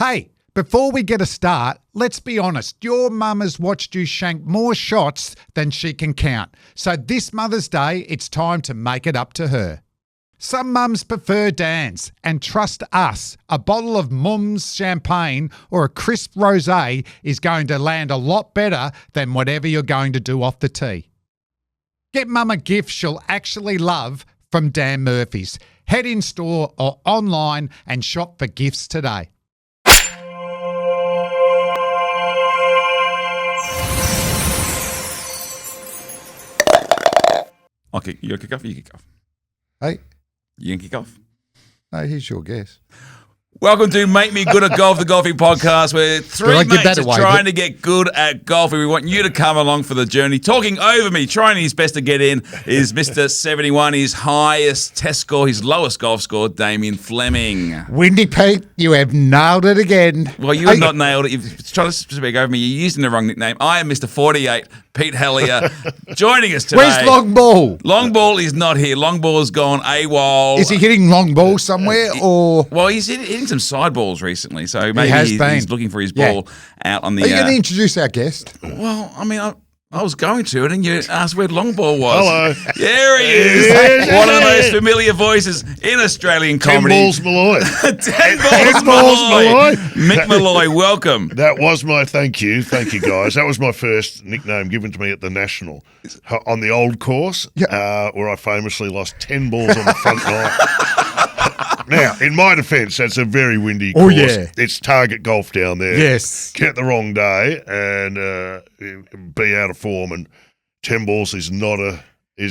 Hey, before we get a start, let's be honest. Your mum has watched you shank more shots than she can count. So this Mother's Day, it's time to make it up to her. Some mums prefer Dan's, and trust us, a bottle of Mum's champagne or a crisp rosé is going to land a lot better than whatever you're going to do off the tee. Get Mum a gift she'll actually love from Dan Murphy's. Head in store or online and shop for gifts today. Okay, you kick off? You kick off. Hey, You can kick off. no, here's your guess. Welcome to Make Me Good at Golf, the golfing podcast, where three mates are trying to get good at golfing. We want you to come along for the journey. Talking over me, trying his best to get in, is Mr. 71, his highest test score, his lowest golf score, Damien Fleming. Windy Pete, you have nailed it again. Well, you have not nailed it. You've tried to speak over me. You're using the wrong nickname. I am Mr. 48, Pete Helliar, joining us today. Where's Long Ball? Long Ball is not here. Long Ball has gone AWOL. Is he hitting long ball somewhere or? Well, he's hitting some side balls recently, so maybe he's looking for his ball out on the... Are you going to introduce our guest? Well, I mean, I was going to, and then you asked where Long Ball was. Hello. There he is. One of the most familiar voices in Australian comedy. 10 Balls Molloy. 10 Balls Molloy. Mick Molloy, welcome. That was my thank you. Thank you, guys. That was my first nickname given to me at the National on the old course, where I famously lost 10 balls on the front nine. Now, in my defence, that's a very windy course. Oh, yeah. It's target golf down there. Yes. Get the wrong day and be out of form, and 10 balls is not a How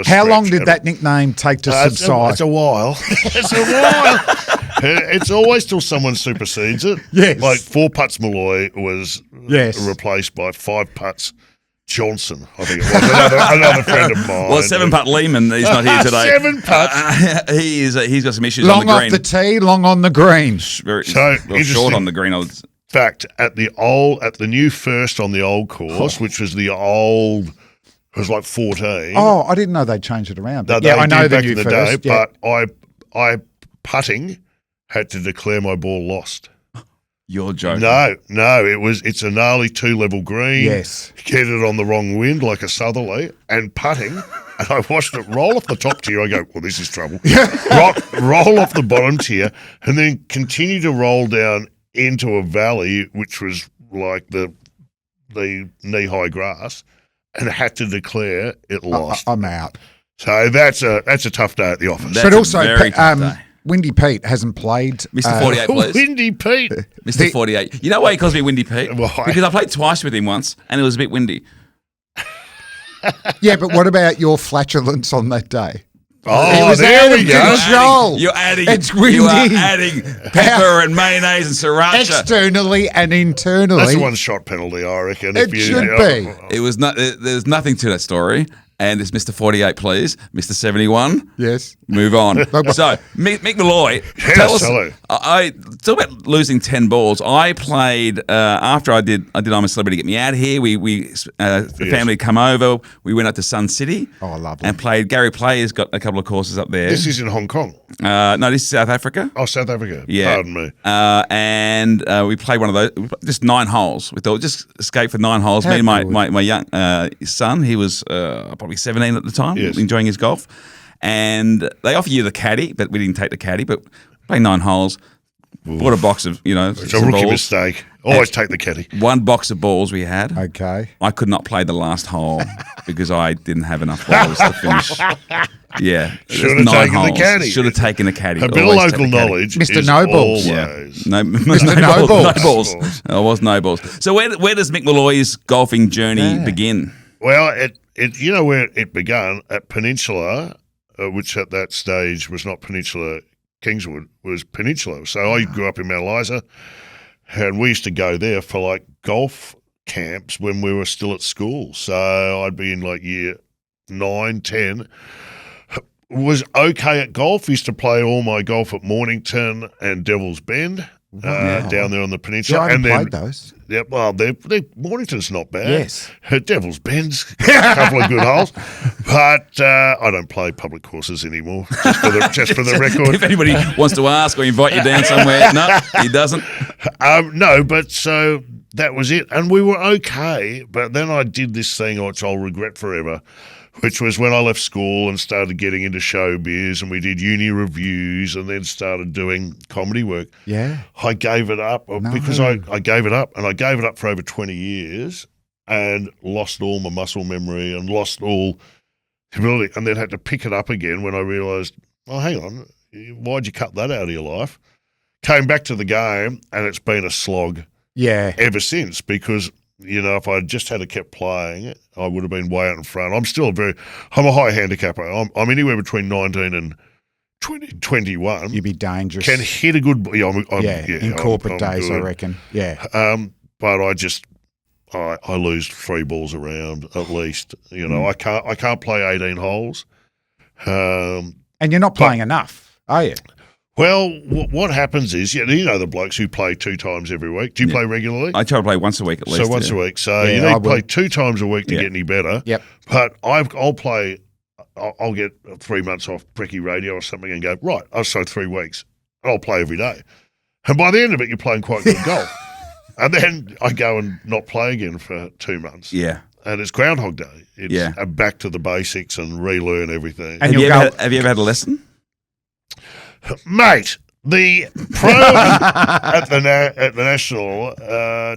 stretch. long did that nickname take to subside? It's a while. It's a while. It's always till someone supersedes it. Yes. Like 4 putts Molloy was replaced by 5 putts Johnson, I think it was. Another friend of mine. Well, 7-putt Lehman, he's not here today. 7 putts. He's got some issues long on the green. off the tee, long on the green. Very So, short on the green. Fact, at the new first on the old course, which was the old, it was like 14. Oh, I didn't know they changed it around. No, I know the back new in the first. day, but I putting had to declare my ball lost. You're joking. No, it's a gnarly 2-level green. Yes. Get it on the wrong wind like a southerly and putting. And I watched it roll off the top tier. I go, well, this is trouble. roll off the bottom tier and then continue to roll down into a valley, which was like the knee-high grass, and had to declare it lost. I'm out. So that's a tough day at the office. But also, very tough day. Windy Pete hasn't played. Mr. 48, please. Windy Pete. Mr. 48. You know why he calls me Windy Pete? Why? Because I played twice with him once, and it was a bit windy. Yeah, but what about your flatulence on that day? Oh, it was there out we of go. control. You're adding. It's windy. You are adding pepper and mayonnaise and sriracha. Externally and internally. That's a 1-shot penalty, I reckon. It should be. It was not. There's nothing to that story. And it's Mr. 48, please. Mr. 71. Yes. Move on. So, Mick Molloy, tell us. hello. Talk about losing 10 balls. I played after I did I'm a Celebrity, Get Me Out here. The family come over. We went up to Sun City. Oh, lovely. And played. Gary Player's got a couple of courses up there. This is in Hong Kong. No, this is South Africa. Oh, South Africa. Yeah. Pardon me. And we played one of those, just 9 holes. We thought, just escape for 9 holes. How Me and good. my young son, he was probably 17 at the time, Yes. enjoying his golf. And they offer you the caddy, but we didn't take the caddy, but played 9 holes. Bought a box of, It's a some rookie balls. mistake. Always take the caddy. 1 box of balls we had. Okay. I could not play the last hole because I didn't have enough balls to finish. Yeah. Should have taken the caddy. Should have taken the caddy. A bit of Always take local the caddy. knowledge Mr. is No Balls. always. No, Mr. no No balls. I was no balls. So where does Mick Molloy's golfing journey begin? Well, you know where it began? At Peninsula, which at that stage was not Peninsula Kingswood, was Peninsula. So I grew up in Mount Eliza, and we used to go there for like golf camps when we were still at school. So I'd be in like year 9, 10. Was okay at golf. Used to play all my golf at Mornington and Devil's Bend. down there on the peninsula. Yeah, I haven't played those. Yeah, well, Mornington's not bad. Yes. Devil's Bend's a couple of good holes, but I don't play public courses anymore. Just for the record. If anybody wants to ask or invite you down somewhere, no, he doesn't. No, but so that was it, and we were okay. But then I did this thing which I'll regret forever, which was when I left school and started getting into showbiz, and we did uni reviews and then started doing comedy work. Yeah. I gave it up because I gave it up, and I gave it up for over 20 years and lost all my muscle memory and lost all ability, and then had to pick it up again when I realised, oh, hang on, why'd you cut that out of your life? Came back to the game, and it's been a slog ever since because – if I just had kept playing, I would have been way out in front. I'm a high handicapper. I'm anywhere between 19 and 21. You'd be dangerous. Can hit a good. In corporate days, good. I reckon. Yeah. But I lose 3 balls around at least. I can't play 18 holes. And you're not playing enough, are you? Well, what happens is, the blokes who play 2 times every week. Do you play regularly? I try to play once a week at least. So once a week. So you need to play 2 times a week to get any better. Yep. But I'll play. I'll get 3 months off Brekkie Radio or something and go, right, so 3 weeks. And I'll play every day. And by the end of it, you're playing quite good golf. And then I go and not play again for 2 months. Yeah. And it's Groundhog Day. It's back to the basics and relearn everything. And have you ever had a lesson? Mate, the pro at the National,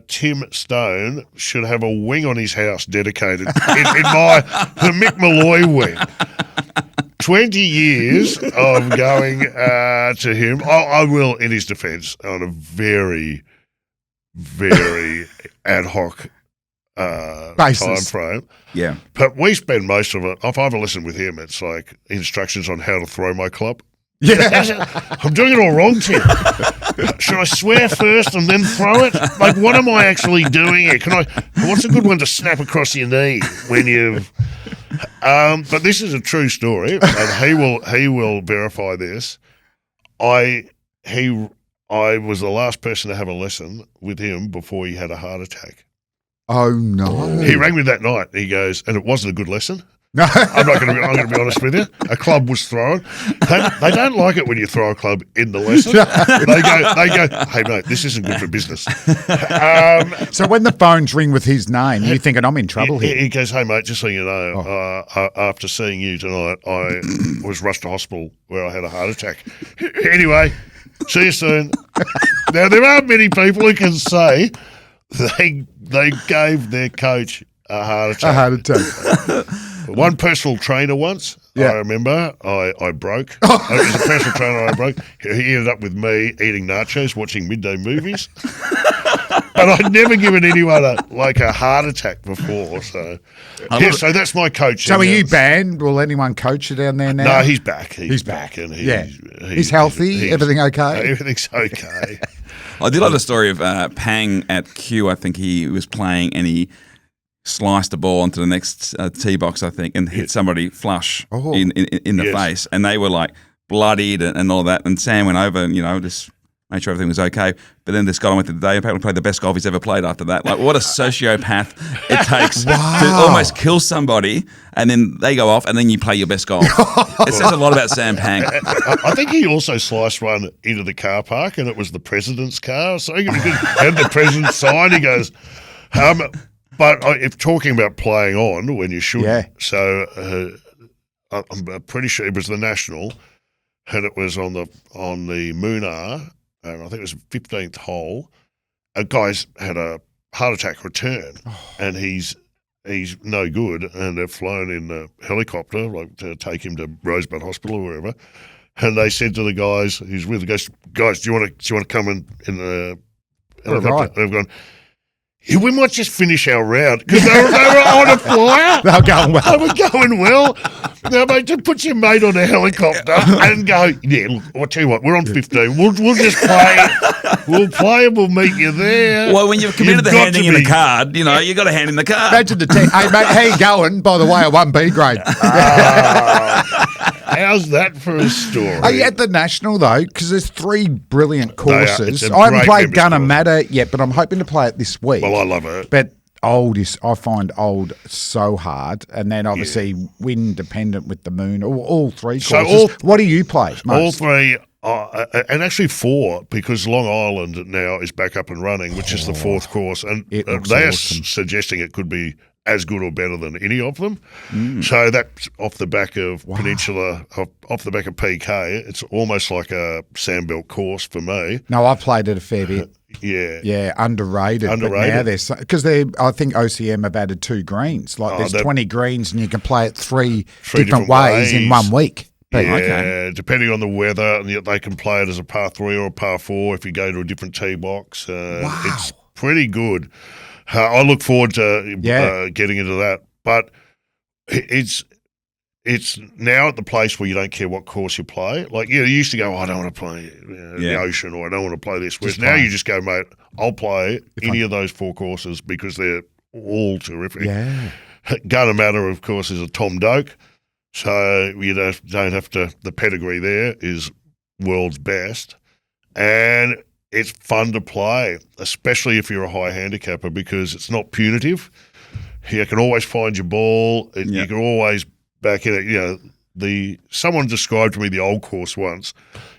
Tim Stone, should have a wing on his house dedicated the Mick Molloy wing. 20 years of going to him. I will, in his defence, on a very, very ad hoc time frame. Yeah. But we spend most of it, if I have a lesson with him, it's like instructions on how to throw my club. Yeah. I'm doing it all wrong, Tim. Should I swear first and then throw it? Like, what am I actually doing here? What's a good one to snap across your knee when you've... but this is a true story, and he will verify this. I was the last person to have a lesson with him before he had a heart attack. Oh, no. He rang me that night. He goes, and it wasn't a good lesson. No. I'm going to be honest with you. A club was thrown. They don't like it when you throw a club in the lesson. They go, hey, mate, this isn't good for business. So when the phones ring with his name, you're thinking, I'm in trouble here. He goes, hey, mate, just so you know, after seeing you tonight, I was rushed to hospital where I had a heart attack. Anyway, see you soon. Now, there aren't many people who can say they gave their coach a heart attack. A heart attack. One personal trainer once, I remember, I broke. It was a personal trainer I broke. He ended up with me eating nachos, watching midday movies. But I'd never given anyone a heart attack before. So, so that's my coach. So are you banned? Will anyone coach you down there now? No, he's back. He's back. And he's healthy? Everything okay? Everything's okay. I did like the story of Pang at Q. I think he was playing and he sliced the ball onto the next tee box, I think, and hit somebody flush in the face. And they were like bloodied and all that. And Sam went over and, just made sure everything was okay. But then this guy went to the day apparently played the best golf he's ever played after that. Like, what a sociopath it takes to almost kill somebody, and then they go off, and then you play your best golf. It says a lot about Sam Pang. I think he also sliced one into the car park, and it was the president's car. So he had the president's sign. He goes, but if talking about playing on when you shouldn't, so I'm pretty sure it was the National, and it was on the Moonar, and I think it was the 15th hole. A guy's had a heart attack return, and he's no good, and they've flown in a helicopter to take him to Rosebud Hospital or wherever. And they said to the guys who's with the guys, do you want to come in the helicopter? Right. They've gone, we might just finish our round because they were on a flyer. They were going well. They were going well. Now, mate, to put your mate on a helicopter and go, look, I'll tell you what, we're on 15. We'll just play. We'll play and we'll meet you there. Well, when you've committed to handing in a card, you got to hand in the card. Imagine the team. Hey, mate, how you going? By the way, I won B grade. How's that for a story? Are you at the National, though? Because there's 3 brilliant courses. It's a I haven't great played members course. Gunnersmatter yet, but I'm hoping to play it this week. Well, I love it. But I find old so hard. And then obviously wind dependent with the moon, all 3 courses. What do you play most? All 3, and actually 4, because Long Island now is back up and running, which is the 4th course. And they're awesome. suggesting it could be as good or better than any of them. So that's off the back of Peninsula, off the back of PK. It's almost like a sandbelt course for me. No, I've played it a fair bit. Yeah, underrated. But now because I think OCM have added 2 greens. Like there's 20 greens, and you can play it three different ways in 1 week. Yeah, depending on the weather, and they can play it as a par 3 or a par 4 if you go to a different tee box. It's pretty good. I look forward to getting into that, but it's now at the place where you don't care what course you play. Like you used to go, I don't want to play the Ocean, or I don't want to play this. Whereas now you just go, mate, I'll play any of those 4 courses because they're all terrific. Yeah, Gunnersmatter, of course, is a Tom Doak. So you don't have to. The pedigree there is world's best, and it's fun to play, especially if you're a high handicapper, because it's not punitive. You can always find your ball. You can always back in it. Someone described to me the old course once.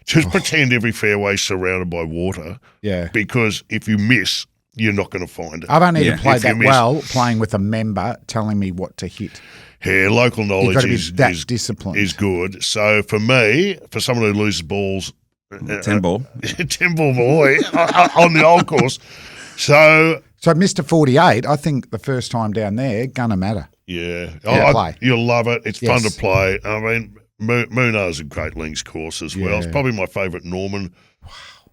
Just pretend every fairway's surrounded by water. Yeah. Because if you miss, you're not going to find it. I've only even played that well playing with a member telling me what to hit. Yeah, local knowledge disciplined. is good. So for me, for someone who loses balls, 10 ball boy on the old course. So Mr. 48, I think the first time down there, Gunnersmatter. Yeah, you'll love it. It's fun to play. I mean, Moonar's a great links course as well. It's probably my favourite Norman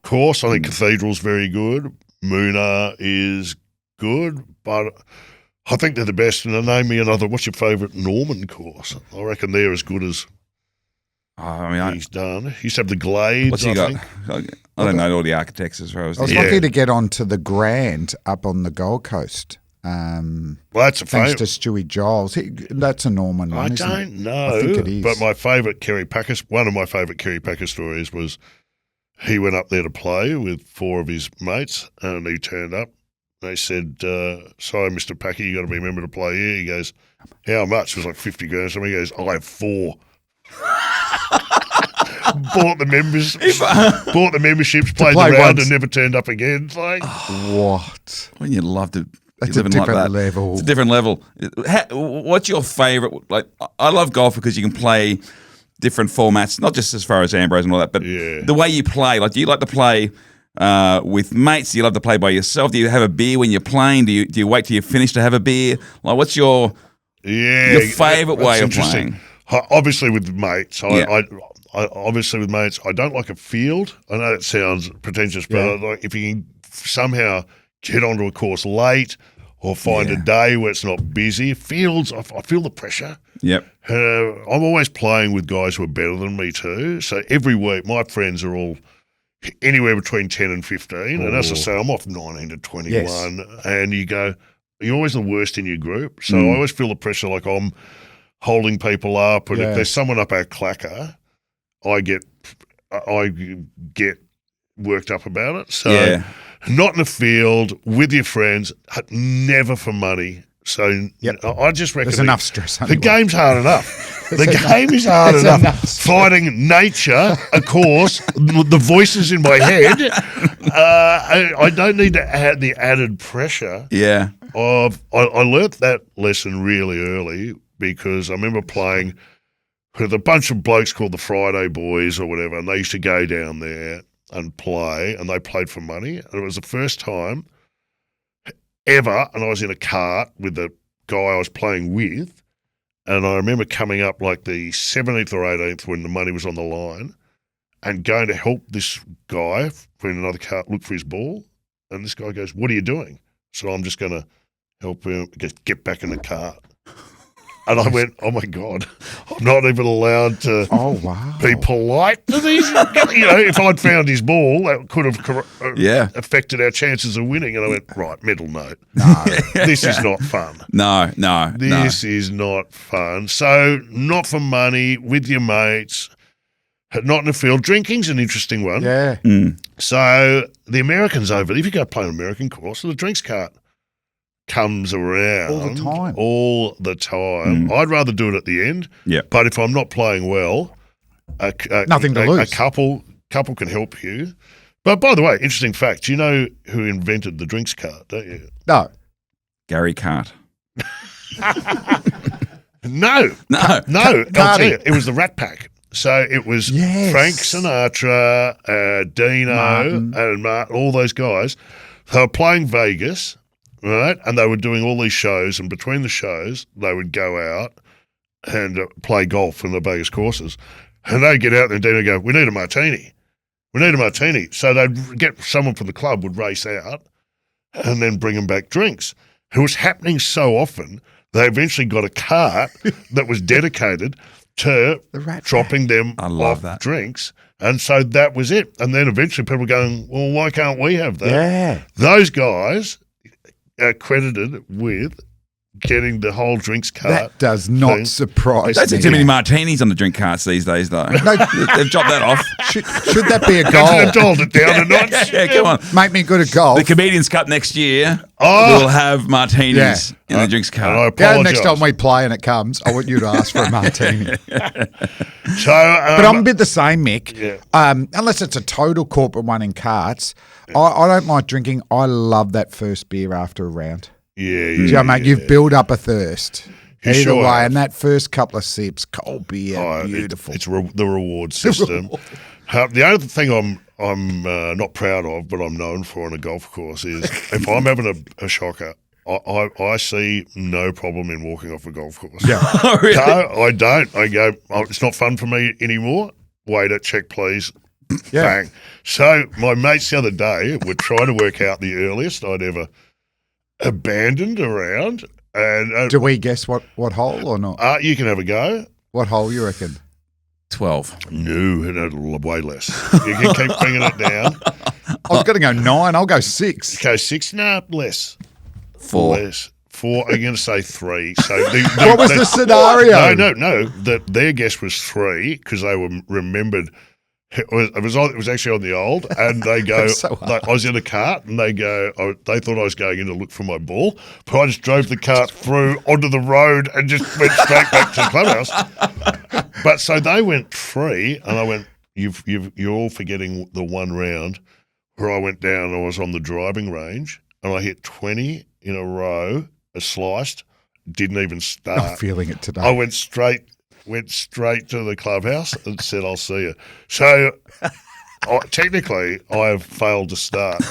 course. I think Cathedral's very good. Moonar is good, but I think they're the best. And name me another. What's your favourite Norman course? I reckon they're as good as he's done. He used to have the Glades. What's he got? I don't know all the architects as well. I was lucky to get onto the Grand up on the Gold Coast. Well, that's thanks to Stewie Giles. That's a Norman one, isn't it? I don't know. I think it is. But my favourite one of my favourite Kerry Packer stories was he went up there to play with 4 of his mates, and he turned up. They said, sorry, Mr. Packer, you got to be a member to play here. He goes, how much? It was like 50 grand. So he goes, I have 4. Bought the memberships, played the round, and never turned up again. It's like, what? When you love to. It's a different level. It's a different level. What's your favourite? Like, I love golf because you can play different formats, not just as far as Ambrose and all that, but the way you play. Like, do you like to play with mates? Do you love to play by yourself? Do you have a beer when you're playing? Do you wait till you finish to have a beer? Like, what's your favourite way of playing? Obviously with mates. Obviously with mates, I don't like a field. I know that sounds pretentious, but like if you can somehow get onto a course late or find a day where it's not busy. Fields, I feel the pressure. Yep. I'm always playing with guys who are better than me too. So every week, my friends are all anywhere between 10 and 15. And as I say, I'm off 19 to 21. And you're always the worst in your group. So I always feel the pressure like I'm holding people up. And if there's someone up our clacker, I get worked up about it. So not in the field, with your friends, never for money. So I just reckon there's enough stress. Anyway. The game's hard enough. The game is hard enough. Fighting nature, of course, the voices in my head. I don't need to add the added pressure. Yeah. I learnt that lesson really early because I remember playing with a bunch of blokes called the Friday Boys or whatever, and they used to go down there and play, and they played for money. And it was the first time ever, and I was in a cart with the guy I was playing with, and I remember coming up like the 17th or 18th when the money was on the line and going to help this guy in another cart look for his ball, and this guy goes, "What are you doing?" So I'm just going to help him get back in the cart. And I went, oh, my God, I'm not even allowed to be polite to these. If I'd found his ball, that could have affected our chances of winning. And I went, right, mental note. No. This is not fun. No. This is not fun. So not for money, with your mates, not in the field. Drinking's an interesting one. Yeah. So the Americans over there, if you go play an American course, the drinks cart comes around all the time. I'd rather do it at the end. Yeah. But if I'm not playing well, nothing to lose. A couple can help you. But by the way, interesting fact, do you know who invented the drinks cart, don't you? No. Gary Cart. No. I'll tell you, it was the Rat Pack. So it was Frank Sinatra, Dino, and Martin, all those guys. They were playing Vegas, right? And they were doing all these shows, and between the shows, they would go out and play golf in the Vegas courses. And they'd get out there and Dino would go, we need a martini. We need a martini. So they'd get someone from the club would race out and then bring them back drinks. It was happening so often, they eventually got a cart that was dedicated to dropping them off drinks. And so that was it. And then eventually people were going, well, why can't we have that? Yeah. Those guys are credited with getting the whole drinks cart. That does not surprise me. Don't see too many martinis on the drink carts these days, though. No, they've dropped that off. Should that be a goal? They've dialed it down a notch. Yeah, come on. Make me good at golf. The Comedians Cup next year will have martinis in the drinks cart. Yeah, next time we play and it comes, I want you to ask for a martini. But I'm a bit the same, Mick. Yeah. Unless it's a total corporate one in carts, I don't like drinking. I love that first beer after a round. Yeah, mate, you've built up a thirst. You Either sure way, have. and that first couple of sips, cold beer, beautiful. It's the reward system. The other thing I'm not proud of, but I'm known for on a golf course is if I'm having a shocker, I see no problem in walking off a golf course. Yeah. Oh, really? No, I don't. I go, it's not fun for me anymore. Waiter, check please. Yeah. Bang. So my mates the other day were trying to work out the earliest I'd ever abandoned a round. And do we guess what hole or not? you can have a go. What hole you reckon? 12. No, way less. You can keep bringing it down. I was going to go 9. I'll go 6. Go 6? No, less. 4. Less. 4. I'm going to say 3. So what was the scenario? No. Their guess was 3 because they were remembered. It was actually on the old, and they go. I was in a cart, and they go. They thought I was going in to look for my ball, but I just drove the cart through onto the road and just went straight back to the clubhouse. But so they went 3, and I went. You're all forgetting the one round where I went down. I was on the driving range, and I hit 20 in a row, a sliced. Didn't even start. I'm feeling it today. I went straight to the clubhouse and said, I'll see you. So technically, I have failed to start.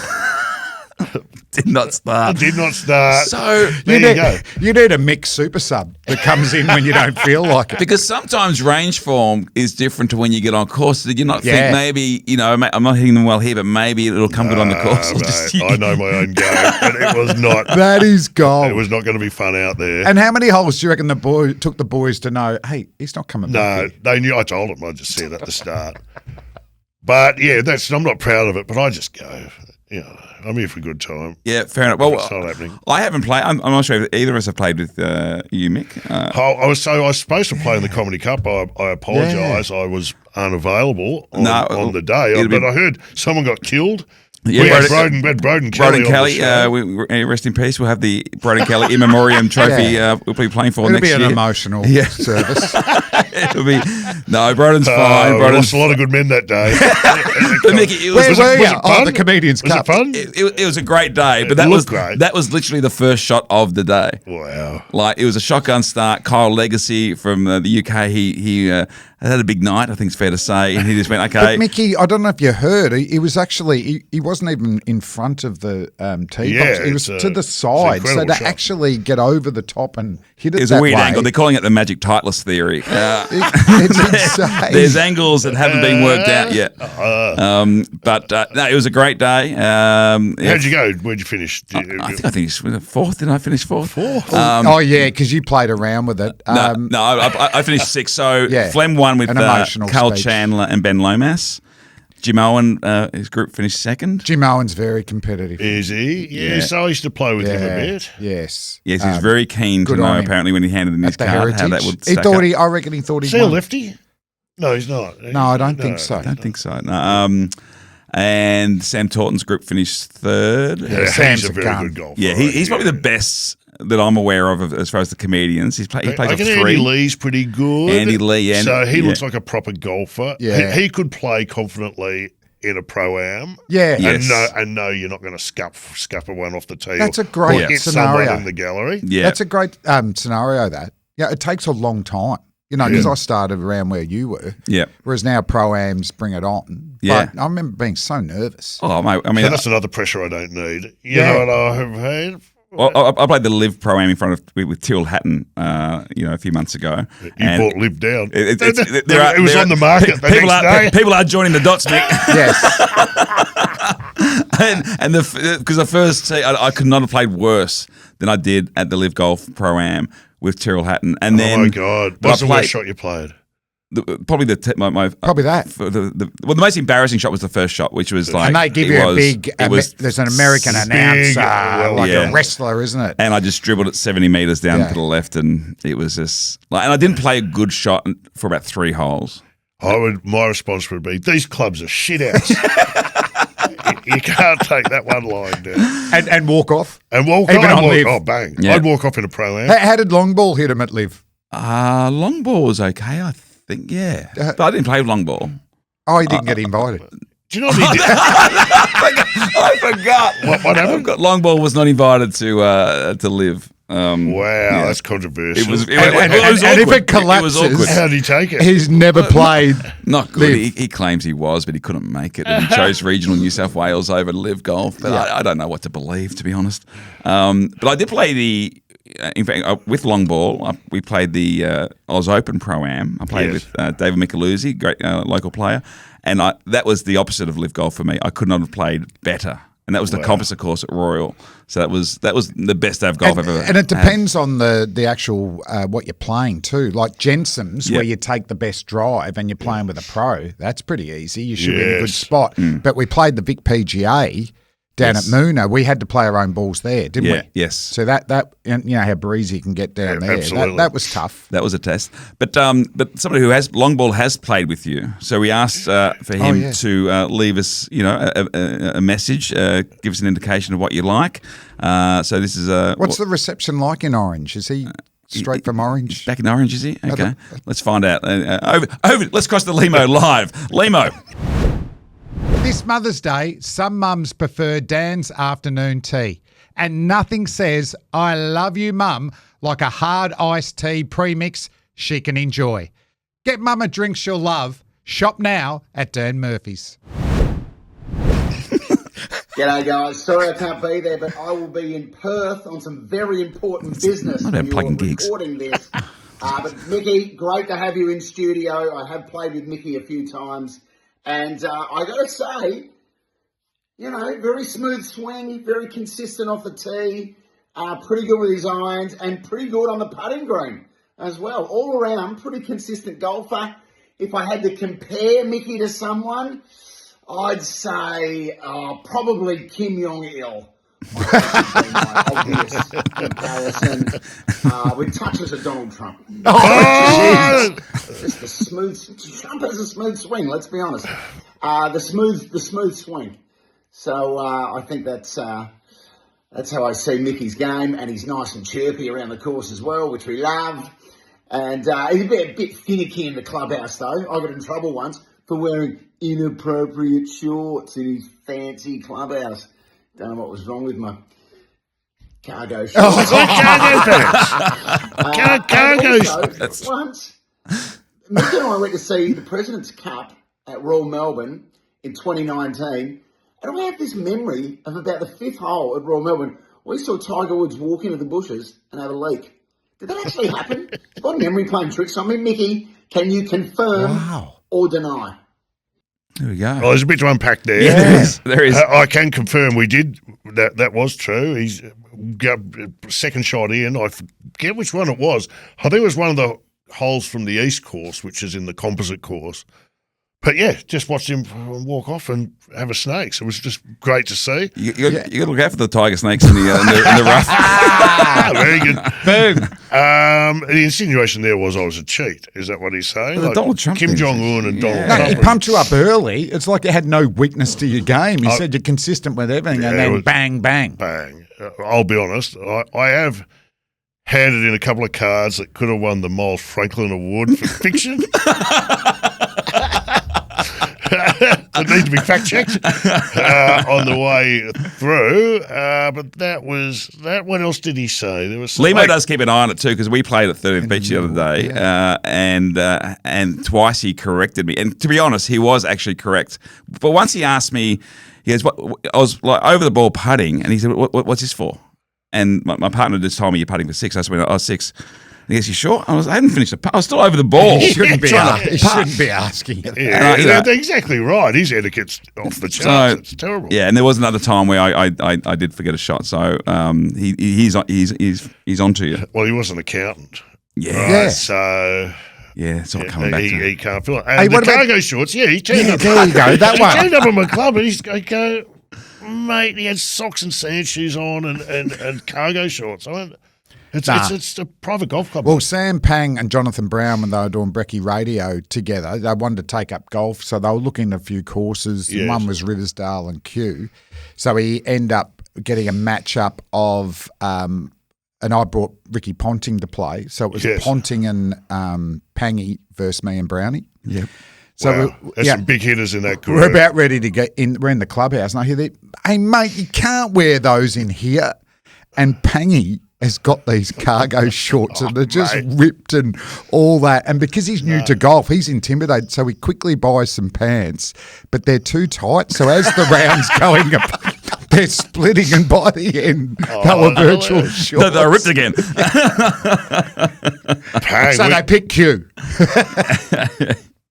Did not start. I did not start. So you need a Mick super sub that comes in when you don't feel like it. Because sometimes range form is different to when you get on course. Did you not think maybe, I'm not hitting them well here, but maybe it'll come good on the course? I know my own game, and it was not. That is gold. It was not going to be fun out there. And how many holes do you reckon took the boys to know, hey, he's not coming back here? They knew. I told them. I just said at the start. But, yeah, I'm not proud of it, but I just go, I'm here for a good time. Yeah, fair enough. Well, it's not happening. I haven't played. I'm not sure if either of us have played with you, Mick. I was supposed to play in the Comedy Cup. I apologise. I was unavailable on the day. But I heard someone got killed. Yeah, we had Broden Kelly. Rest in peace. We'll have the Broden Kelly in memoriam trophy. We'll be playing for next year. It'll be an emotional service. It'll be Broden's fine. We lost a lot of good men that day. But Mickey, was it fun? The Comedians Cup. Was it fun? It was a great day, but that was literally the first shot of the day. Wow! Like it was a shotgun start. Kyle Legacy from the UK. He had a big night. I think it's fair to say, and he just went okay. But Mickey, I don't know if you heard. He was actually he wasn't wasn't even in front of the tee Yeah, box. It was to the side. So incredible to shot. actually get over the top and hit it It's that a weird way, angle. They're calling it the magic Titleist theory. it's insane. There's angles that haven't been worked out yet. But no, it was a great day. How'd you go? Where'd you finish? I think I finished fourth. Did I finish fourth? Fourth. Oh yeah, because you played around with it. I finished sixth. So Yeah. Flem won with An emotional Carl speech. Chandler and Ben Lomas. Jim Owen, his group finished second. Jim Owen's very competitive. Is he? Yes, I used to play with him a bit. Yes. Yes, he was very keen to good know, on him. apparently, when he handed in his At the card, how Heritage. that would He stack thought up. I reckon he thought Is he he a won. lefty? No, he's not. No, I don't think so. I don't think so. No. And Sam Taunton's group finished third. Yeah, Sam's he's a a very gun. good golfer. Yeah, he's probably the best that I'm aware of as far as the comedians. He plays I off reckon three. Andy Lee's pretty good. Andy Lee, yeah. So he Yeah. looks like a proper golfer. Yeah. He could play confidently in a pro-am. Yeah. Yes. And no, you're not going to scupper one off the tee. That's or- a great or hit scenario. someone in the gallery. Yeah. That's a great scenario, that. Yeah, it takes a long time. You know, because I started around where you were. Yeah. Whereas now pro-ams bring it on. Yeah. But I remember being so nervous. Oh, mate, I mean, So that's another pressure I don't need. You Yeah. know what I have had? I played the Live Pro-Am in front of with Tyrrell Hatton, a few months ago. You And bought Live Down. it It was on the market the people next are, day. People are joining the dots, Mick. Yes. and because the first tee, I could not have played worse than I did at the Live Golf Pro-Am with Tyrrell Hatton. And then Oh my God. but What's the I played- worst shot you played? Probably my Probably that. the most embarrassing shot was the first shot, which was like And they give it you a was- big, it was there's an American big, announcer, like yeah. a wrestler, isn't it? and I just dribbled it 70 meters down Yeah. to the left, and it was just like, and I didn't play a good shot for about 3 holes. My response would be, these clubs are shit outs. You can't take that one lying down. And walk off. And walk Even on, on Live. oh, bang. Yeah. I'd walk off in a pro-am. How did long ball hit him at Live? Long ball was okay, I think, yeah, but I didn't play long ball. Oh, he didn't get invited. Do you know what he did? I forgot. What happened? Long ball was not invited to Live. Wow, that's controversial. It was And awkward. if it was collapses, awkward. How did he take it? he's never played. Not good. Live. He claims he was, but he couldn't make it. And he chose regional New South Wales over Live Golf. But I don't know what to believe, to be honest. But I did play in fact, with long ball, we played the Oz Open Pro-Am. I played with David Michaluzzi, great local player. And that was the opposite of Live Golf for me. I could not have played better. And that was the composite course at Royal. So that was the best day of golf I've ever had. And it depends on the actual what you're playing too. Like Jensen's, where you take the best drive and you're playing with a pro. That's pretty easy. You should be in a good spot. But we played the Vic PGA down at Moona. We had to play our own balls there, didn't we? Yes. So that you know how breezy you can get down there. absolutely. That was tough. That was a test. But somebody who has long ball has played with you. So we asked for him to leave us, a message, give us an indication of what you like. So this is What's the reception like in Orange? Is he straight from Orange? back in Orange, is he? Okay, let's find out. Over. Let's cross the Limo live. Limo. This Mother's Day, some mums prefer Dan's afternoon tea. And nothing says, I love you, Mum, like a hard iced tea premix she can enjoy. Get Mum a drink she'll love. Shop now at Dan Murphy's. G'day guys, sorry I can't be there, but I will be in Perth on some very important business. not about when plugging you're gigs. recording this. But Mickey, great to have you in studio. I have played with Mickey a few times, and I got to say, very smooth swing, very consistent off the tee, pretty good with his irons, and pretty good on the putting green as well. All around, pretty consistent golfer. If I had to compare Mickey to someone, I'd say probably Kim Jong-il. My obvious comparison with touches of Donald Trump. Just the smooth. Trump has a smooth swing. Let's be honest. The smooth swing. So I think that's how I see Mickey's game, and he's nice and chirpy around the course as well, which we love. And he's a bit finicky in the clubhouse though. I got in trouble once for wearing inappropriate shorts in his fancy clubhouse. Don't know what was wrong with my cargo shorts. Cargo shorts. Once, Mick and I went to see the President's Cup at Royal Melbourne in 2019, And I have this memory of about the 5th hole at Royal Melbourne. We saw Tiger Woods walk into the bushes and have a leak. Did that actually happen? My memory playing tricks on me. Mickey, can you confirm or deny? There we go. Well, there's a bit to unpack there. Yes, there is. I can confirm we did. That was true. He's got second shot in. I forget which one it was. I think it was one of the holes from the East course, which is in the composite course. But yeah, just watched him walk off and have a snake. So it was just great to see. You got to look out for the tiger snakes in the rough. Very good. Boom. The insinuation there was I was a cheat. Is that what he's saying? Like Donald Trump Kim Jong-un and Donald No, Trump. he pumped you up early. It's like you had no weakness to your game. He said you're consistent with everything, and then bang, bang. Bang. I'll be honest. I have handed in a couple of cards that could have won the Miles Franklin Award for fiction. That need to be fact checked on the way through. But that was that. What else did he say? There was Limo does keep an eye on it too, because we played at 13th Beach the other day, and twice he corrected me. And to be honest, he was actually correct. But once he asked me, he goes, I was like over the ball putting, and he said, "What's this for?" And my partner just told me you're putting for 6. I just went, "Oh, 6." And he goes, "You sure?" I hadn't finished the putt. I was still over the ball. He shouldn't be asking. Yeah, they're exactly right. His etiquette's off the charts. It's terrible. Yeah, and there was another time where I did forget a shot. So he's onto you. Well, he was an accountant. Yeah. Right, Yeah. So Yeah, it's all coming back to him. he can't feel it. And the cargo shorts, he turned up. There you go, that one. He turned up at my club and he's go, mate, he had socks and sand shoes on and cargo shorts. I went, it's a private golf club. Well, Sam Pang and Jonathan Brown, when they were doing Brekkie Radio together, they wanted to take up golf, so they were looking at a few courses. Yes. One was Riversdale and Kew. So he ended up getting a match-up of and I brought Ricky Ponting to play. So it was Ponting and Pangy versus me and Brownie. Yep. So There's some big hitters in that group. we're about ready to get in. We're in the clubhouse, and I hear that, "Hey, mate, you can't wear those in here." And Pangy has got these cargo shorts and they're just ripped and all that. And because he's new to golf, he's intimidated. So he quickly buys some pants, but they're too tight. So as the round's going up, they're splitting, and by the end, they were virtual shorts. They're ripped again. So they picked Q.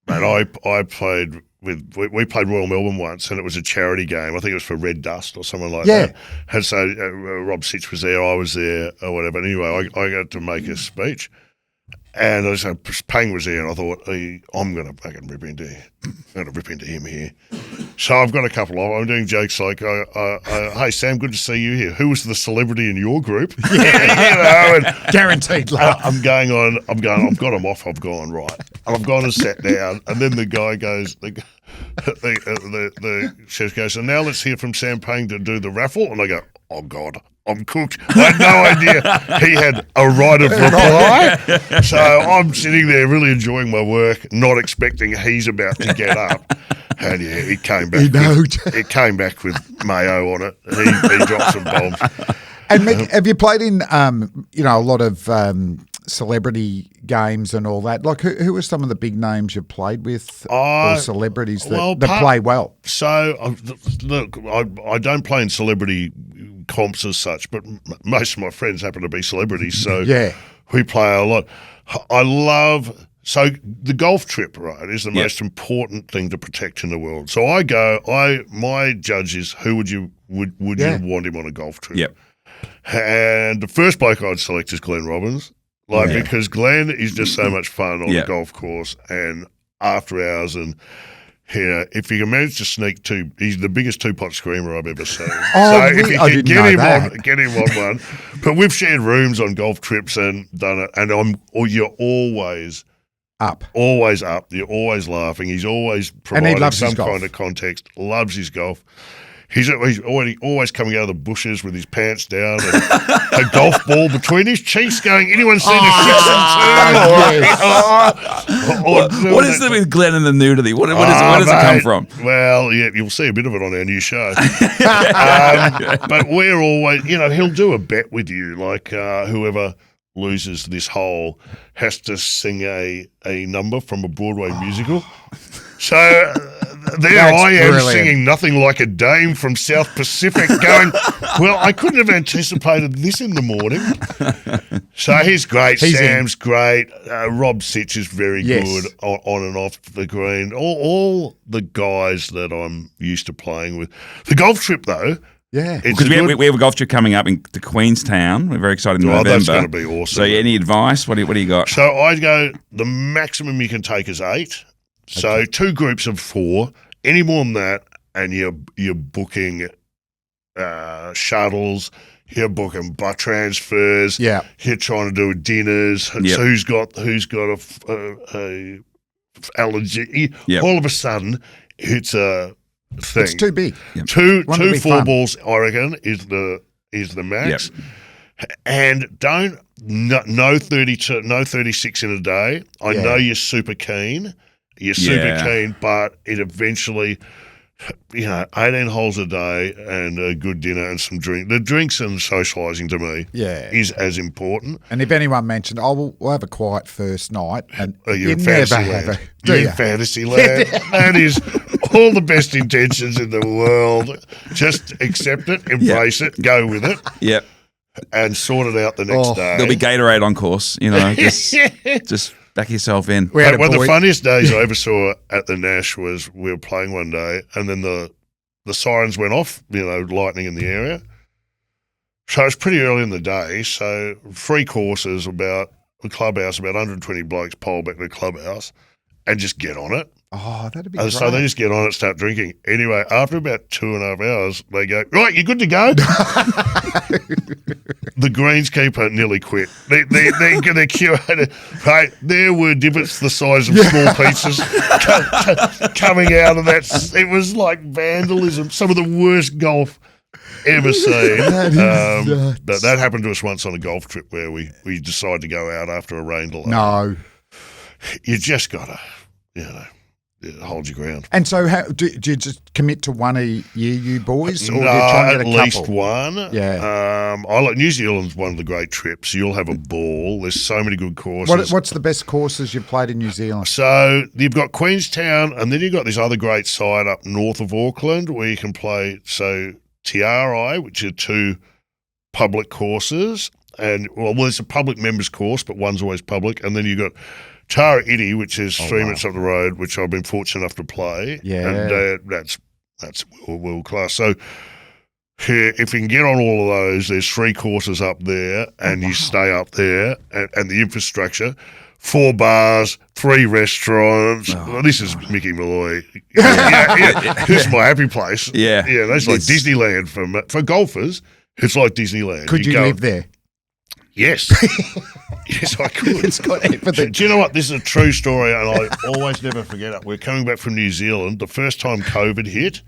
Man, I played we played Royal Melbourne once, and it was a charity game. I think it was for Red Dust or something like that. And so Rob Sitch was there, I was there, or whatever. Anyway, I got to make a speech, and I said, Pang was there, and I thought, I'm going to fucking rip into him here. So I've got a couple of. I'm doing jokes like, "Hey Sam, good to see you here. Who was the celebrity in your group?" And Guaranteed laugh. I've got him off. I've gone right, and I've gone and sat down, and then the guy goes, the chef goes, "So now let's hear from Sam Payne to do the raffle," and I go, "Oh God, I'm cooked." I had no idea he had a right of reply. So I'm sitting there really enjoying my work, not expecting he's about to get up. And yeah, it came back. It came back with mayo on it. He dropped some bombs. And Mick, have you played in a lot of celebrity games and all that? Like who are some of the big names you've played with, or celebrities that play well? So look, I don't play in celebrity comps as such, but most of my friends happen to be celebrities, so we play a lot. I love. So the golf trip, right, is the most important thing to protect in the world. So my judge is who would you want him on a golf trip? Yep. And the first bloke I'd select is Glenn Robbins, because Glenn is just so much fun on the golf course and after hours, and if you can manage to sneak two, he's the biggest two-pot screamer I've ever seen. So if you can get him on one. But we've shared rooms on golf trips and done it, and you're always up. Always up. You're always laughing. He's always providing some kind of context. Loves his golf. He's always coming out of the bushes with his pants down and a golf ball between his cheeks going, "Anyone seen a 6 and 2?" What is it with Glenn and the nudity? Where does it come from? Well, yeah, you'll see a bit of it on our new show. But we're always, he'll do a bet with you, like whoever loses this hole has to sing a number from a Broadway musical. So there That's I am brilliant. singing Nothing Like a Dame from South Pacific going, well, I couldn't have anticipated this in the morning. So he's great. Sam's great. Rob Sitch is very good on and off the green. All the guys that I'm used to playing with. The golf trip, though. Yeah. Because we have a golf trip coming up to Queenstown. We're very excited in November. That's going to be awesome. So any advice? What do you got? So I'd go, the maximum you can take is 8. So 2 groups of 4. Any more than that, and you're booking shuttles, you're booking butt transfers, you're trying to do dinners. So who's got a allergy? All of a sudden, it's a thing. It's too big. Two 4-balls, I reckon, is the max. And no 32, no 36 in a day. I know you're super keen. But it eventually, 18 holes a day and a good dinner and some drink. The drinks and socialising to me is as important. And if anyone mentioned, we'll have a quiet first night, and you're in fantasy land. You're in fantasy land. That is all the best intentions in the world. Just accept it, embrace it, go with it. Yep. And sort it out the next day. There'll be Gatorade on course, just back yourself in. One of the funniest days I ever saw at the Nash was we were playing one day and then the sirens went off, lightning in the area. So it was pretty early in the day. So 3 courses, about the clubhouse, about 120 blokes pole back to the clubhouse and just get on it. Oh, that'd be great. So they just get on it, start drinking. Anyway, after about 2.5 hours, they go, right, you're good to go. The greenskeeper nearly quit. They're curated. Right, there were divots the size of small pizzas coming out of that. It was like vandalism. Some of the worst golf ever seen. But that happened to us once on a golf trip where we decided to go out after a rain delay. No. You just got to, hold your ground. And so do you just commit to one a year, you boys? Or no, do you try and at get a least couple? one. Yeah. I like New Zealand's one of the great trips. You'll have a ball. There's so many good courses. What's the best courses you've played in New Zealand? So you've got Queenstown, and then you've got this other great side up north of Auckland where you can play, TRI, which are 2 public courses. And, there's a public members course, but one's always public. And then you've got Tara Iti, which is 3 minutes up the road, which I've been fortunate enough to play. Yeah. And that's world class. So if you can get on all of those, there's 3 courses up there and you stay up there and the infrastructure, 4 bars, 3 restaurants. This is Mick Molloy. This is my happy place. Yeah. That's like Disneyland for golfers. It's like Disneyland. Could you live there? Yes. Yes, I could. It's got everything. Do you know what? This is a true story, and I always never forget it. We're coming back from New Zealand, the first time COVID hit,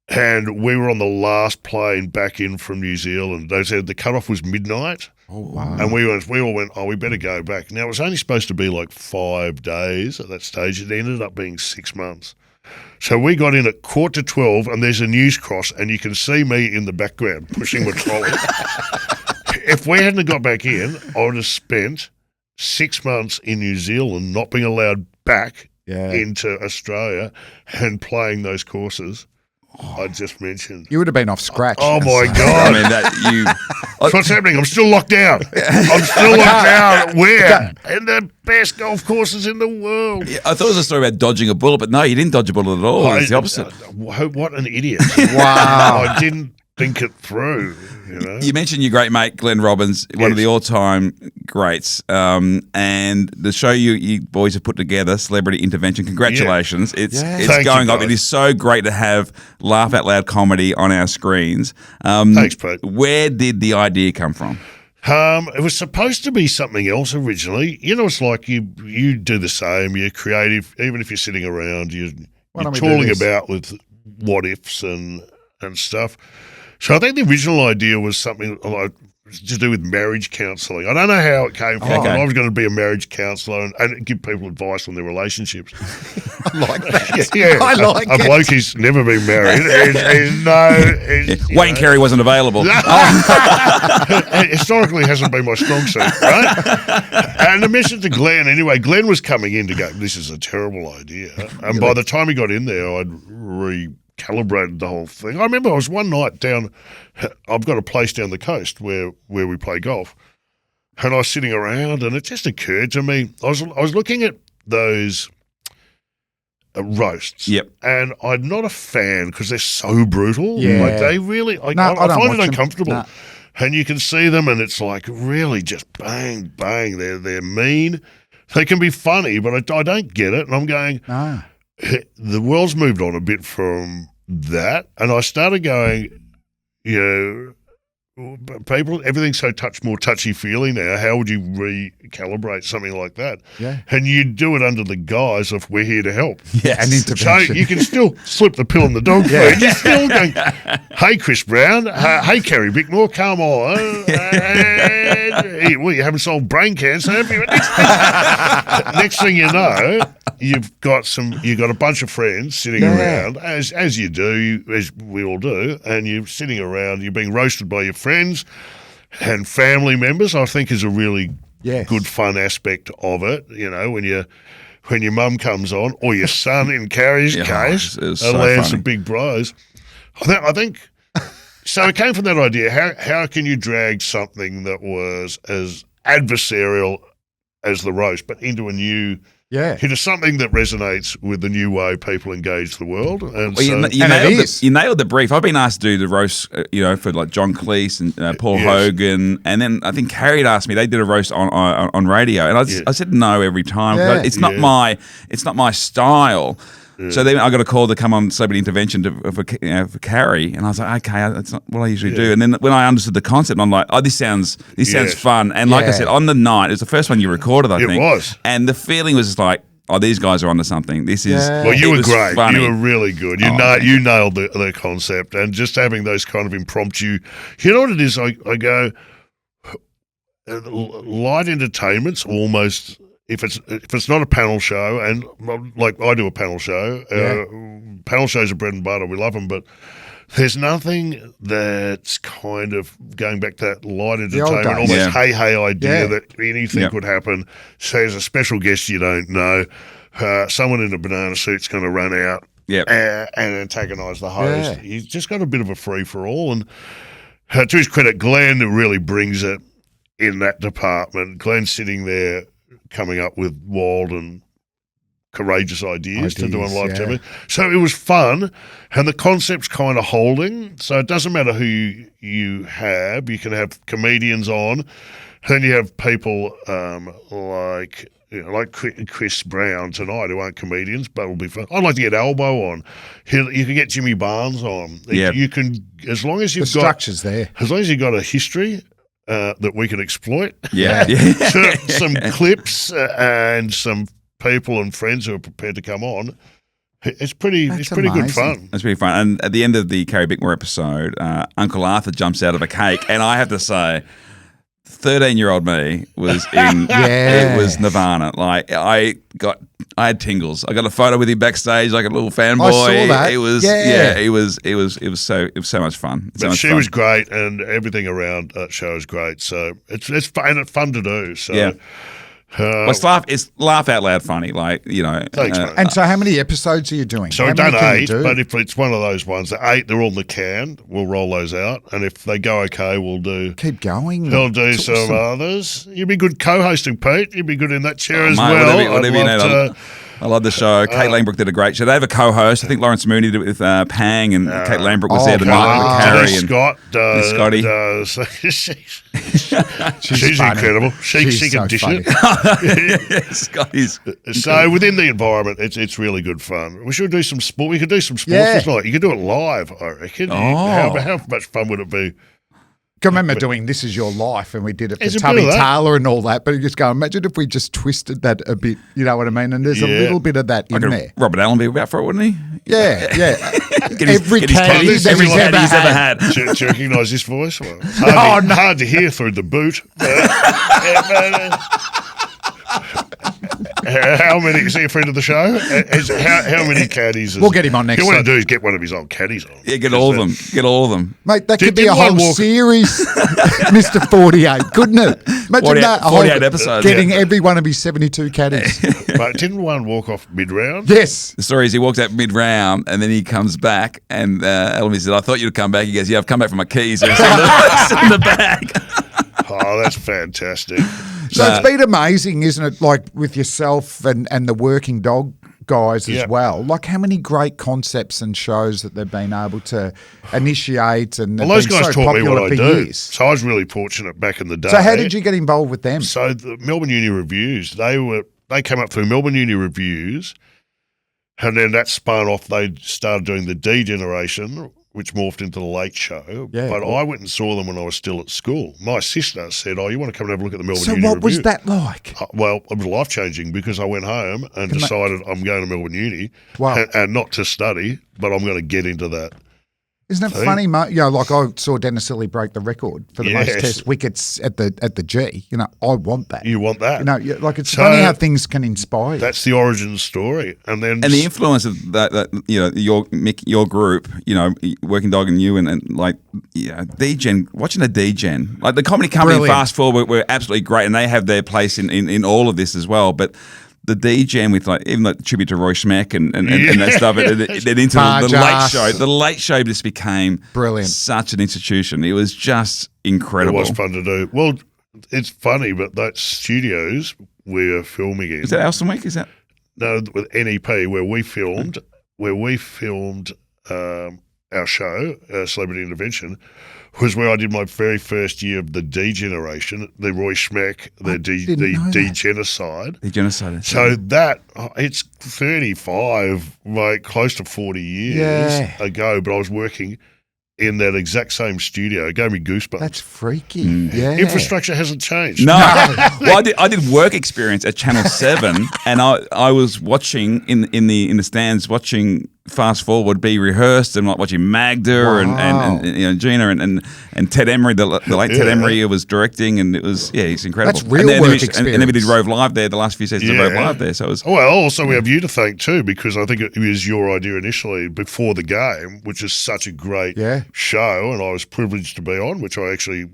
and we were on the last plane back in from New Zealand. They said the cutoff was midnight. Oh, wow. And we all went, we better go back. Now, it was only supposed to be like 5 days at that stage. It ended up being 6 months. So we got in at 11:45, and there's a news cross, and you can see me in the background pushing my trolley. If we hadn't got back in, I would have spent 6 months in New Zealand not being allowed back into Australia and playing those courses I just mentioned. You would have been off scratch. Oh, my God. I mean, That's what's happening. I'm still locked down. I'm still locked down. Where? In the best golf courses in the world. Yeah, I thought it was a story about dodging a bullet, but no, you didn't dodge a bullet at all. It's the opposite. What an idiot. Wow. I didn't think it through. You mentioned your great mate, Glenn Robbins, one of the all-time greats. And the show you boys have put together, Celebrity Intervention, congratulations. It's going up. It is so great to have laugh out loud comedy on our screens. Thanks, Pete. Where did the idea come from? It was supposed to be something else originally. It's like you do the same. You're creative, even if you're sitting around, you're tooling about with what ifs and stuff. So I think the original idea was something like to do with marriage counselling. I don't know how it came from. Okay. I was going to be a marriage counsellor and give people advice on their relationships. I like that. Yeah, I like a it. bloke who's never been married. Wayne Carey wasn't available. Historically hasn't been my strong suit, right? And I mentioned to Glenn anyway. Glenn was coming in to go, this is a terrible idea. And by the time he got in there, I'd recalibrated the whole thing. I remember I was one night down, I've got a place down the coast where we play golf. And I was sitting around and it just occurred to me, I was looking at those roasts. Yep. And I'm not a fan because they're so brutal. Yeah. Like they really, I don't find watch it them. uncomfortable. No. And you can see them and it's like really just bang, bang. They're mean. They can be funny, but I don't get it. And I'm going, No. the world's moved on a bit from that. And I started going, people, everything's so more touchy-feely now. How would you recalibrate something like that? Yeah. And you do it under the guise of we're here to help. Yes. An So intervention. you can still slip the pill in the dog food. You're still going, hey, Chris Brown. Hey, Kerry Bickmore, come on. You haven't solved brain cancer, have you? Next thing you know, you've got a bunch of friends sitting around, as you do, as we all do, and you're sitting around, you're being roasted by your friends and family members. I think is a really good fun aspect of it. When your mum comes on, or your son in Carrie's case, it was and so lands funny. some big blows. I think. So it came from that idea. How can you drag something that was as adversarial as the roast, but into into something that resonates with the new way people engage the world? And Well, you nailed the brief. I've been asked to do the roast, for like John Cleese and Paul Hogan, and then I think Carrie had asked me. They did a roast on radio, and I said no every time. Yeah. It's not my style. So then I got a call to come on Celebrity Intervention for Carrie, and I was like, okay, that's not what I usually do. And then when I understood the concept, I'm like, oh, this sounds fun. And like I said, on the night, it was the first one you recorded, I think. It was. And the feeling was just like, oh, these guys are onto something. This is Well, you it were was great. funny. You were really good. You nailed the concept, and just having those kind of impromptu. You know what it is? I go, light entertainment's almost. If it's not a panel show, and like I do a panel show, panel shows are bread and butter. We love them, but there's nothing that's kind of going back to that light entertainment, almost hey idea that anything could happen. So there's a special guest you don't know, someone in a banana suit's going to run out and antagonise the host. Yeah. He's just got a bit of a free for all, and to his credit, Glenn really brings it in that department. Glenn's sitting there, coming up with wild and courageous ideas to do on live TV. So it was fun, and the concept's kind of holding. So it doesn't matter who you have. You can have comedians on, then you have people like Chris Brown tonight, who aren't comedians, but will be fun. I'd like to get Albo on. You can get Jimmy Barnes on. Yeah. You can, as long as you've The structure's there. as long as you've got a history that we can exploit. Yeah. Some clips and some people and friends who are prepared to come on. It's pretty good fun. It's pretty fun. And at the end of the Carrie Bickmore episode, Uncle Arthur jumps out of a cake, and I have to say, 13-year-old me was in. It was Nirvana. Like I had tingles. I got a photo with him backstage, like a little fanboy. I saw that. It was it was so much fun. But she was great, and everything around that show is great. So it's fun to do. So Yeah. It's laugh out loud funny, like Thanks, mate. And so how many episodes are you doing? So how we've done many can you 8, do? but if it's one of those ones, the 8, they're all in the can. We'll roll those out, and if they go okay, we'll do. Keep going. He'll do It's some awesome. others. You'd be good co-hosting, Pete. You'd be good in that chair as mate, well. whatever you need. I love the show. Kate Langbrook did a great show. They have a co-host. I think Lawrence Mooney did it with Pang, and Kate Langbrook was there tonight with Carrie and Scott does. Scotty. She's funny. incredible. She She's can so dish funny. it. Scotty's. So within the environment, it's really good fun. We should do some sport. We could do some sports Yeah. this night. You could do it live, I reckon. Oh. How much fun would it be? I remember doing This Is Your Life, and we did it for There's a Tubby bit of that. Taylor and all that. But you just go, imagine if we just twisted that a bit. You know what I mean? And there's a little bit of that in there. Robert Allen be about for it, wouldn't he? Yeah. Every caddy caddy that he's ever had. Do you recognise this voice? Well, no. hard to hear through the boot. How many? Is he a friend of the show? How many caddies? We'll get him on next What you want time. to do is get one of his old caddies on. Yeah, get all of them. Get all of them. Mate, that could be Didn't a whole one walk- series, Mr. 48, couldn't it? Imagine 48 that. 48 episodes, Getting every one of his 72 caddies. But didn't one walk off mid-round? Yes. The story is he walks out mid-round and then he comes back and Elmy said, I thought you'd come back. He goes, yeah, I've come back for my keys. It's in the bag. Oh, that's fantastic. So it's been amazing, isn't it? Like with yourself and the Working Dog guys as Yep. well. Like how many great concepts and shows that they've been able to initiate and Well, they've those been guys so taught me popular what I for do. years. So I was really fortunate back in the day. So how did you get involved with them? So the Melbourne Uni Reviews, they came up through Melbourne Uni Reviews, and then that spun off. They started doing the D Generation, which morphed into the Late Show. Yeah, but cool. I went and saw them when I was still at school. My sister said, "Oh, you want to come and have a look at the Melbourne So Uni what Review?" was that like? Well, it was life changing because I went home and decided I'm going to Melbourne Uni, Wow. and not to study, but I'm going to get into that. Isn't it funny, mate? You know, like I saw Dennis Lilly break the record for the most Yes. Test wickets at the G. You know, I want that. You want that? You know, like it's So- funny how things can inspire you. That's the origin story, and then And the influence of that you know, your group, you know, Working Dog and you and like, yeah, D-Gen, watching the D-Gen, like the comedy company Brilliant. Fast Forward were absolutely great and they have their place in all of this as well. But the D-Gen with like, even like tribute to Roy Schmeck and that stuff, and then into the Barge Late ass. Show. The Late Show just became Brilliant. such an institution. It was just incredible. it was fun to do. Well, it's funny, but that studios we're filming in. Is that Alston Week? Is that? No, with NEP, where we filmed our show, Celebrity Intervention, was where I did my very first year of the D Generation, the Roy Schmeck, the D genocide. The genocide. So that it's 35, like close to 40 years ago, but I was working in that exact same studio. It gave me goosebumps. That's freaky. Yeah. Infrastructure hasn't changed. No. Well, I did work experience at Channel 7 and I was watching in the stands watching Fast Forward be rehearsed and like watching Magda and you know, Gina and Ted Emery, the late Ted Emery who was directing, and it was he's incredible. That's real and then, work and then we did experience. Rove Live there, the last few seasons of Rove Live there. So it was Well, also we have you to thank too, because I think it was your idea initially before the game, which is such a great show, and I was privileged to be on, which I think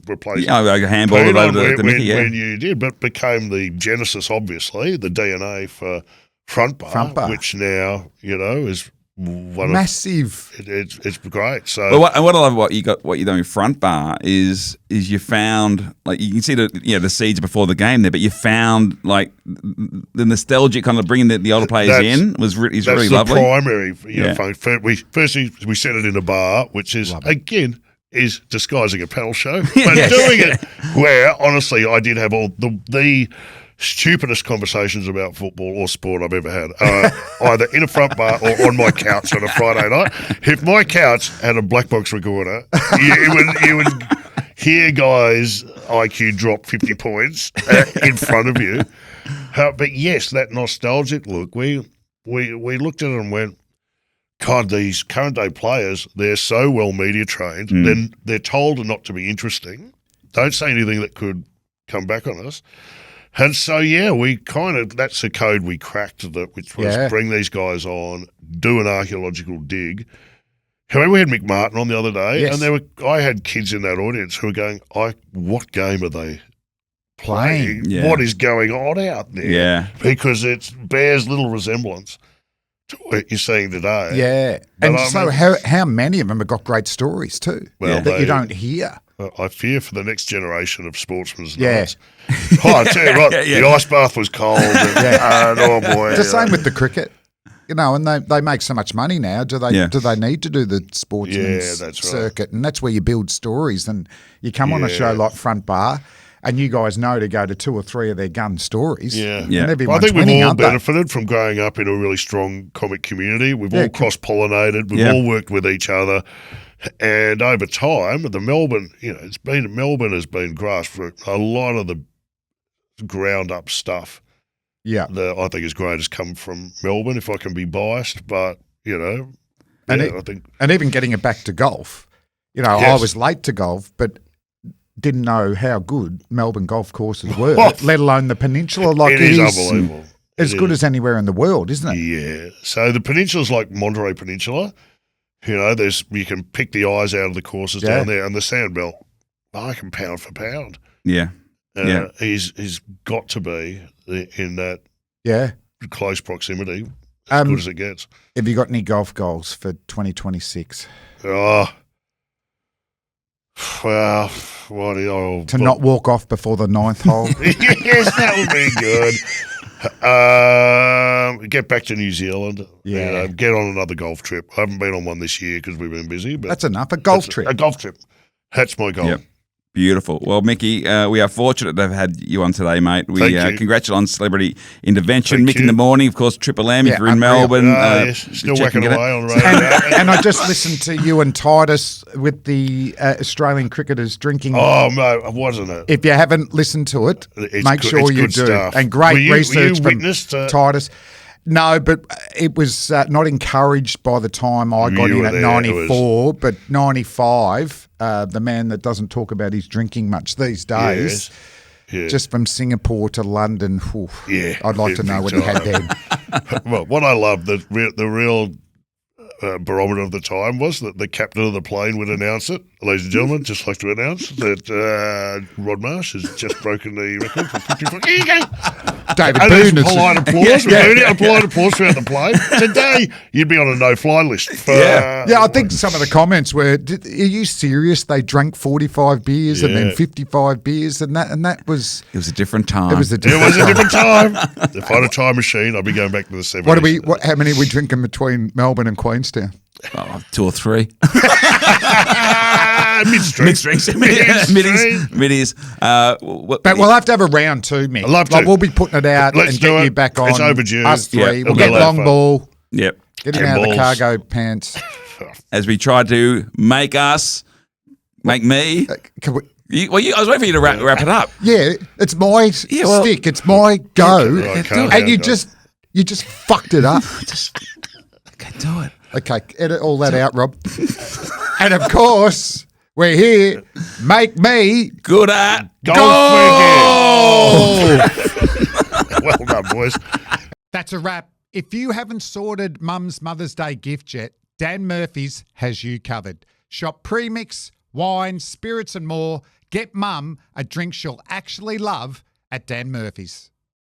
replaced. I handballed it over to Mickey, when you did, but became the genesis, obviously, the DNA for Front Bar, which now is one massive. It's great. So, but what I love what you're doing with Front Bar is you found, like, you can see the seeds before the game there, but you found like the nostalgic kind of bringing the older players in is really lovely. That's the primary function. Firstly, we set it in a bar, which is again is disguising a panel show, but doing it where honestly I did have all the stupidest conversations about football or sport I've ever had, either in a front bar or on my couch on a Friday night. If my couch had a black box recorder, you would hear guys' IQ drop 50 points in front of you. But yes, that nostalgic look, we looked at it and went, God, these current day players, they're so well media trained, then they're told not to be interesting. Don't say anything that could come back on us. And so, we that's the code we cracked, which was bring these guys on, do an archaeological dig. However, we had Mick Martin on the other day, and I had kids in that audience who were going, what game are they playing? Yeah. What is going on out there? Yeah. Because it bears little resemblance to what you're seeing today. Yeah. But And I so mean- how many of them have got great stories too that you don't hear? I fear for the next generation of sportsmen's Yeah. nights. Oh, I tell you what, the ice bath was cold. And oh boy. It's the same with the cricket. And they make so much money now. Do they need to do the sportsman's that's right. circuit? And that's where you build stories. And you come on a show like Front Bar, and you guys know to go to 2 or 3 of their gun stories. Yeah. And I everyone's think we've winning, all aren't they? benefited from growing up in a really strong comic community. We've all cross-pollinated. We've all worked with each other. And over time, the Melbourne, Melbourne has been grasped for a lot of the ground up stuff. Yeah. That I think is great has come from Melbourne, if I can be biased, but, And I think. And even getting it back to golf, I Yes. was late to golf, but didn't know how good Melbourne golf courses were, let alone the peninsula. Like It is unbelievable. As good as anywhere in the world, isn't it? Yeah. So the peninsula's like Monterey Peninsula. You can pick the eyes out of the courses down there, and the Sandbelt, I can pound for pound. Yeah. He's got to be in that close proximity, as good as it gets. Have you got any golf goals for 2026? Oh, well, to not walk off before the 9th hole? Yes, that would be good. Get back to New Zealand. Yeah. Get on another golf trip. I haven't been on one this year because we've been busy. But that's enough. A golf trip. A golf trip. That's my goal. Yep. Beautiful. Well, Mickey, we are fortunate to have had you on today, mate. We congratulate on Celebrity Intervention. Thank Mick in the morning, of course, Triple M if you're in Melbourne. Yes. Still whacking away on radio. And I just listened to you and Titus with the Australian cricketers drinking. Oh, no, wasn't it? If you haven't listened to it, make sure you do. Stuff. And great research from to Titus. No, but it was not encouraged by the time I got in at 94, but 95, the man that doesn't talk about his drinking much these days, just from Singapore to London, I'd like to know what he had then. Well, what I love, the real barometer of the time was that the captain of the plane would announce it. Ladies and gentlemen, just like to announce that Rod Marsh has just broken the record for 54. Here you go. David and Boone. Polite applause. Polite applause throughout the plane. Today, you'd be on a no-fly list. For, I think some of the comments were, are you serious? They drank 45 beers and then 55 beers and that was... It was a different time. It was a different time. If I had a time machine, I'd be going back to the 70s. How many are we drinking between Melbourne and Queenstown? 2 or 3. Mid-strings. Middies. But we'll have to have a round too, Mick. I'd love to. We'll be putting it out and get you back on. It's overdue. Us three. Yep. We'll get long ball. Yep. Get him out of the cargo pants. As we try to make me. Can we, I was waiting for you to wrap it up. Yeah, it's my stick. It's my go. And you just fucked it up. Okay, do it. Okay, edit all that out, Rob. And of course, we're here. Make me good at golf. Well done, boys. That's a wrap. If you haven't sorted Mum's Mother's Day gift yet, Dan Murphy's has you covered. Shop premix, wine, spirits and more. Get Mum a drink she'll actually love at Dan Murphy's.